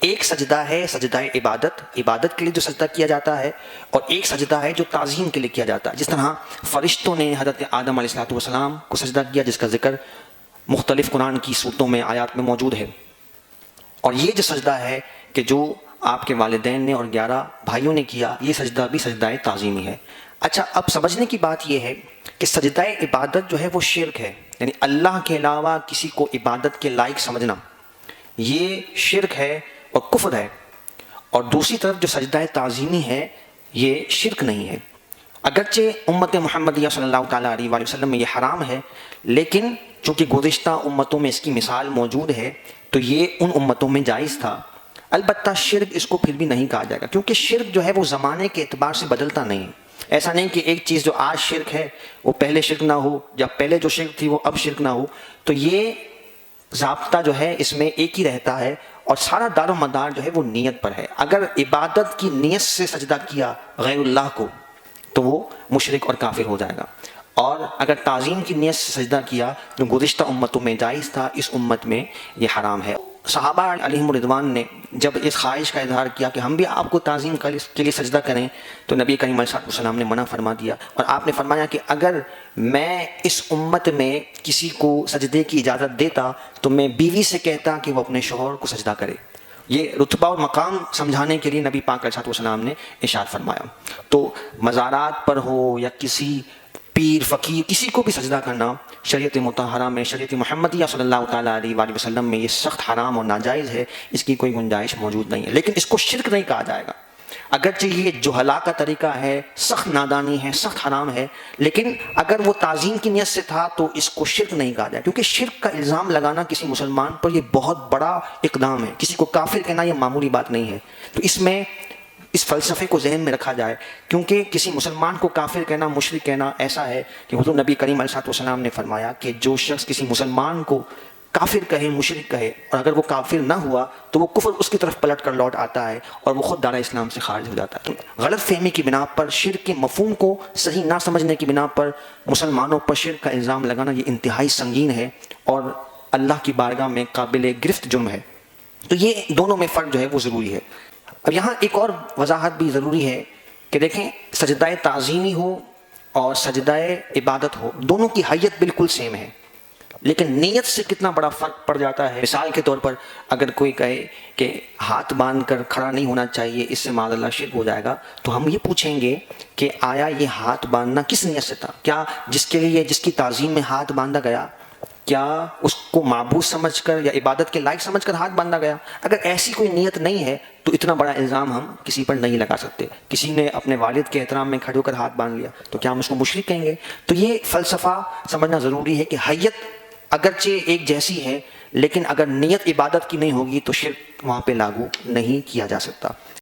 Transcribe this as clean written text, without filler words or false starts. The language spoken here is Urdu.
ایک سجدہ ہے سجدہ عبادت، عبادت کے لیے جو سجدہ کیا جاتا ہے، اور ایک سجدہ ہے جو تعظیم کے لیے کیا جاتا ہے۔ جس طرح فرشتوں نے حضرت آدم علیہ السلام کو سجدہ کیا، جس کا ذکر مختلف قرآن کی صورتوں میں آیات میں موجود ہے، اور یہ جو سجدہ ہے کہ جو آپ کے والدین نے اور 11 بھائیوں نے کیا، یہ سجدہ بھی سجدہ تعظیمی ہے۔ اچھا، اب سمجھنے کی بات یہ ہے کہ سجدہ عبادت جو ہے وہ شرک ہے، یعنی اللہ کے علاوہ کسی کو عبادت کے لائق سمجھنا، یہ شرک ہے اور کفر ہے۔ اور دوسری طرف جو سجدہ تعظیمی ہے یہ شرک نہیں ہے، اگرچہ امت محمدیہ صلی اللہ تعالیٰ علیہ وآلہ وسلم میں یہ حرام ہے، لیکن چونکہ گزشتہ امتوں میں اس کی مثال موجود ہے تو یہ ان امتوں میں جائز تھا۔ البتہ شرک اس کو پھر بھی نہیں کہا جائے گا، کیونکہ شرک جو ہے وہ زمانے کے اعتبار سے بدلتا نہیں ہے۔ ایسا نہیں کہ ایک چیز جو آج شرک ہے وہ پہلے شرک نہ ہو، یا پہلے جو شرک تھی وہ اب شرک نہ ہو، تو یہ ضابطہ جو ہے اس میں ایک ہی رہتا ہے، اور سارا دار و مدار جو ہے وہ نیت پر ہے۔ اگر عبادت کی نیت سے سجدہ کیا غیر اللہ کو تو وہ مشرک اور کافر ہو جائے گا، اور اگر تعظیم کی نیت سے سجدہ کیا جو گزشتہ امتوں میں جائز تھا، اس امت میں یہ حرام ہے۔ صحابہ علیہم الرضوان نے جب اس خواہش کا اظہار کیا کہ ہم بھی آپ کو تعظیم کے لیے سجدہ کریں، تو نبی کریم علیہ السلام نے منع فرما دیا، اور آپ نے فرمایا کہ اگر میں اس امت میں کسی کو سجدے کی اجازت دیتا تو میں بیوی سے کہتا کہ وہ اپنے شوہر کو سجدہ کرے۔ یہ رتبہ اور مقام سمجھانے کے لیے نبی پاک علیہ السلام نے ارشاد فرمایا۔ تو مزارات پر ہو یا کسی پیر فقیر کسی کو بھی سجدہ کرنا شریعت مطہرہ میں، شریعت محمدیہ صلی اللہ تعالیٰ علیہ وآلہ وسلم میں یہ سخت حرام اور ناجائز ہے، اس کی کوئی گنجائش موجود نہیں ہے۔ لیکن اس کو شرک نہیں کہا جائے گا، اگرچہ یہ جہلا کا طریقہ ہے، سخت نادانی ہے، سخت حرام ہے، لیکن اگر وہ تعظیم کی نیت سے تھا تو اس کو شرک نہیں کہا جائے، کیونکہ شرک کا الزام لگانا کسی مسلمان پر یہ بہت بڑا اقدام ہے۔ کسی کو کافر کہنا یہ معمولی بات نہیں ہے، تو اس میں اس فلسفے کو ذہن میں رکھا جائے، کیونکہ کسی مسلمان کو کافر کہنا، مشرک کہنا ایسا ہے کہ حضور نبی کریم علیہ السلام نے فرمایا کہ جو شخص کسی مسلمان کو کافر کہے، مشرک کہے، اور اگر وہ کافر نہ ہوا تو وہ کفر اس کی طرف پلٹ کر لوٹ آتا ہے اور وہ خود دار اسلام سے خارج ہو جاتا ہے۔ تو غلط فہمی کی بنا پر، شرک کے مفہوم کو صحیح نہ سمجھنے کی بنا پر مسلمانوں پر شرک کا الزام لگانا یہ انتہائی سنگین ہے اور اللہ کی بارگاہ میں قابل گرفت جرم ہے۔ تو یہ دونوں میں فرق جو ہے وہ ضروری ہے۔ اب یہاں ایک اور وضاحت بھی ضروری ہے کہ دیکھیں، سجدہ تعظیمی ہو اور سجدہ عبادت ہو، دونوں کی حیت بالکل سیم ہے، لیکن نیت سے کتنا بڑا فرق پڑ جاتا ہے۔ مثال کے طور پر اگر کوئی کہے کہ ہاتھ باندھ کر کھڑا نہیں ہونا چاہیے، اس سے معاذ اللہ شرک ہو جائے گا، تو ہم یہ پوچھیں گے کہ آیا یہ ہاتھ باندھنا کس نیت سے تھا؟ کیا جس کے لیے جس کی تعظیم میں ہاتھ باندھا گیا، کیا اس کو معبود سمجھ کر یا عبادت کے لائق سمجھ کر ہاتھ باندھا گیا؟ اگر ایسی کوئی نیت نہیں ہے تو اتنا بڑا الزام ہم کسی پر نہیں لگا سکتے۔ کسی نے اپنے والد کے احترام میں کھڑے ہو کر ہاتھ باندھ لیا تو کیا ہم اس کو مشرک کہیں گے؟ تو یہ فلسفہ سمجھنا ضروری ہے کہ حیت اگرچہ ایک جیسی ہے، لیکن اگر نیت عبادت کی نہیں ہوگی تو شرک وہاں پہ لاگو نہیں کیا جا سکتا۔